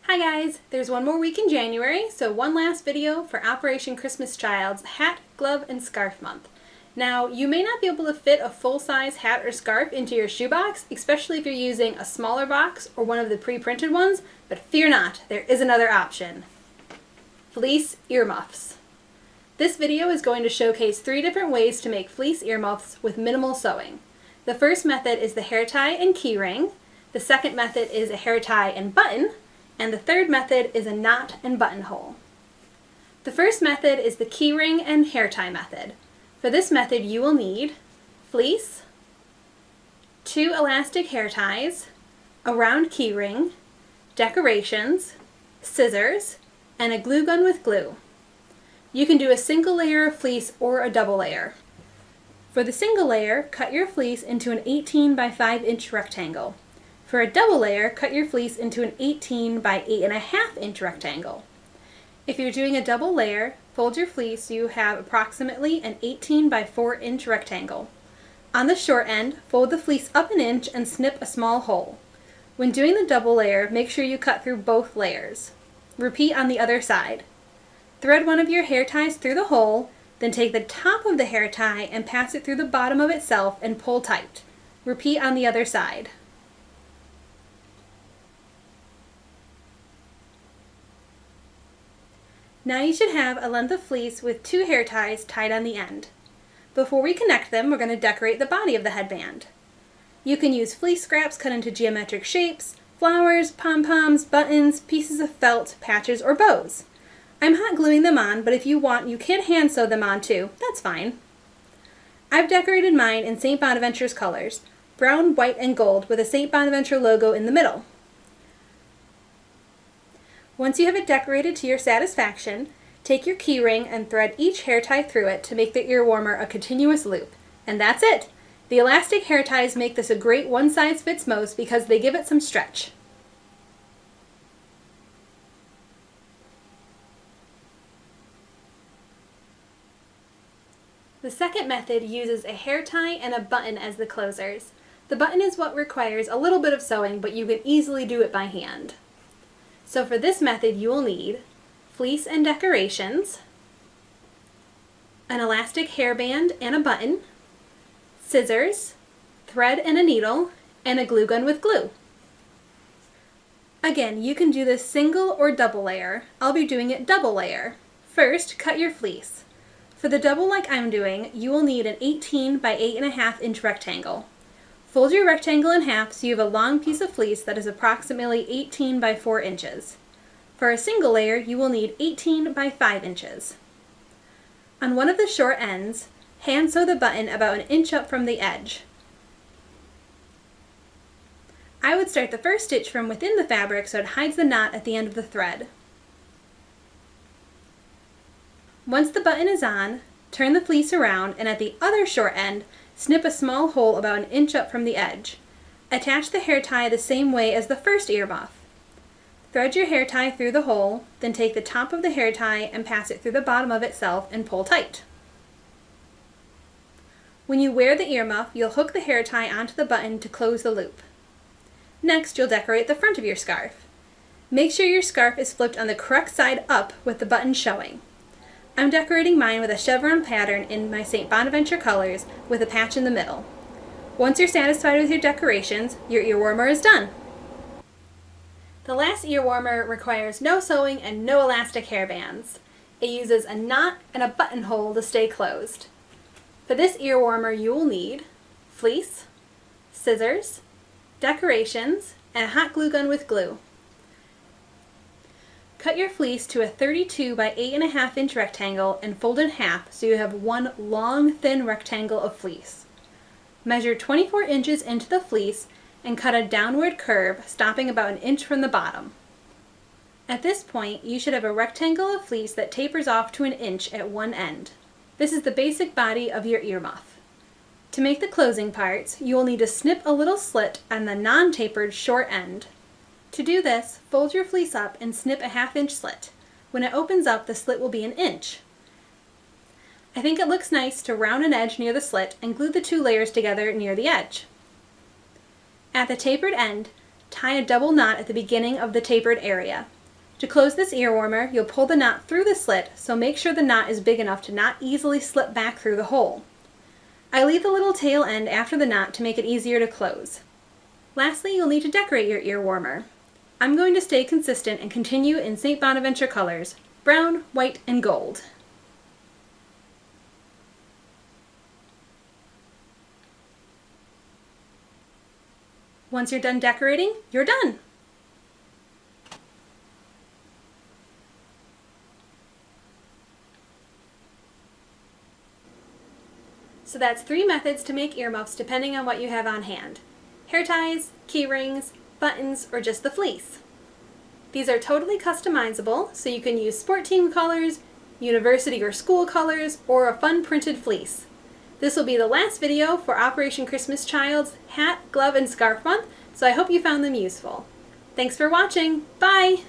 Hi guys! There's one more week in January, so one last video for Operation Christmas Child's Hat, Glove, and Scarf Month. Now, you may not be able to fit a full-size hat or scarf into your shoebox, especially if you're using a smaller box or one of the pre-printed ones, but fear not, there is another option. Fleece earmuffs. This video is going to showcase 3 different ways to make fleece earmuffs with minimal sewing. The first method is the hair tie and keyring, the second method is a hair tie and button, and the third method is a knot and buttonhole. The first method is the keyring and hair tie method. For this method you will need fleece, 2 elastic hair ties, a round keyring, decorations, scissors, and a glue gun with glue. You can do a single layer of fleece or a double layer. For the single layer, cut your fleece into an 18 by 5 inch rectangle. For a double layer, cut your fleece into an 18 by 8.5 inch rectangle. If you're doing a double layer, fold your fleece so you have approximately an 18 by 4 inch rectangle. On the short end, fold the fleece up an inch and snip a small hole. When doing the double layer, make sure you cut through both layers. Repeat on the other side. Thread one of your hair ties through the hole, then take the top of the hair tie and pass it through the bottom of itself and pull tight. Repeat on the other side. Now you should have a length of fleece with 2 hair ties tied on the end. Before we connect them, we're going to decorate the body of the headband. You can use fleece scraps cut into geometric shapes, flowers, pom-poms, buttons, pieces of felt, patches, or bows. I'm hot gluing them on, but if you want, you can hand sew them on too. That's fine. I've decorated mine in St. Bonaventure's colors, brown, white, and gold, with a St. Bonaventure logo in the middle. Once you have it decorated to your satisfaction, take your keyring and thread each hair tie through it to make the ear warmer a continuous loop. And that's it! The elastic hair ties make this a great one-size-fits-most because they give it some stretch. The second method uses a hair tie and a button as the closers. The button is what requires a little bit of sewing, but you can easily do it by hand. So for this method you will need fleece and decorations, an elastic hairband and a button, scissors, thread and a needle, and a glue gun with glue. Again, you can do this single or double layer. I'll be doing it double layer. First, cut your fleece. For the double like I'm doing, you will need an 18 by 8.5 inch rectangle. Fold your rectangle in half so you have a long piece of fleece that is approximately 18 by 4 inches. For a single layer, you will need 18 by 5 inches. On one of the short ends, hand sew the button about an inch up from the edge. I would start the first stitch from within the fabric so it hides the knot at the end of the thread. Once the button is on, turn the fleece around and at the other short end, snip a small hole about an inch up from the edge. Attach the hair tie the same way as the first ear muff. Thread your hair tie through the hole, then take the top of the hair tie and pass it through the bottom of itself and pull tight. When you wear the ear muff, you'll hook the hair tie onto the button to close the loop. Next, you'll decorate the front of your scarf. Make sure your scarf is flipped on the correct side up with the button showing. I'm decorating mine with a chevron pattern in my St. Bonaventure colors with a patch in the middle. Once you're satisfied with your decorations, your ear warmer is done. The last ear warmer requires no sewing and no elastic hairbands. It uses a knot and a buttonhole to stay closed. For this ear warmer you will need fleece, scissors, decorations, and a hot glue gun with glue. Cut your fleece to a 32 by 8.5 inch rectangle and fold in half so you have one long, thin rectangle of fleece. Measure 24 inches into the fleece and cut a downward curve, stopping about an inch from the bottom. At this point, you should have a rectangle of fleece that tapers off to an inch at one end. This is the basic body of your ear muff. To make the closing parts, you will need to snip a little slit on the non-tapered short end. To do this, fold your fleece up and snip a 1/2 inch slit. When it opens up, the slit will be an inch. I think it looks nice to round an edge near the slit and glue the 2 layers together near the edge. At the tapered end, tie a double knot at the beginning of the tapered area. To close this ear warmer, you'll pull the knot through the slit, so make sure the knot is big enough to not easily slip back through the hole. I leave the little tail end after the knot to make it easier to close. Lastly, you'll need to decorate your ear warmer. I'm going to stay consistent and continue in St. Bonaventure colors, brown, white, and gold. Once you're done decorating, you're done! So that's 3 methods to make earmuffs depending on what you have on hand. Hair ties, key rings, buttons, or just the fleece. These are totally customizable, so you can use sport team colors, university or school colors, or a fun printed fleece. This will be the last video for Operation Christmas Child's Hat, Glove, and Scarf Month, so I hope you found them useful. Thanks for watching! Bye!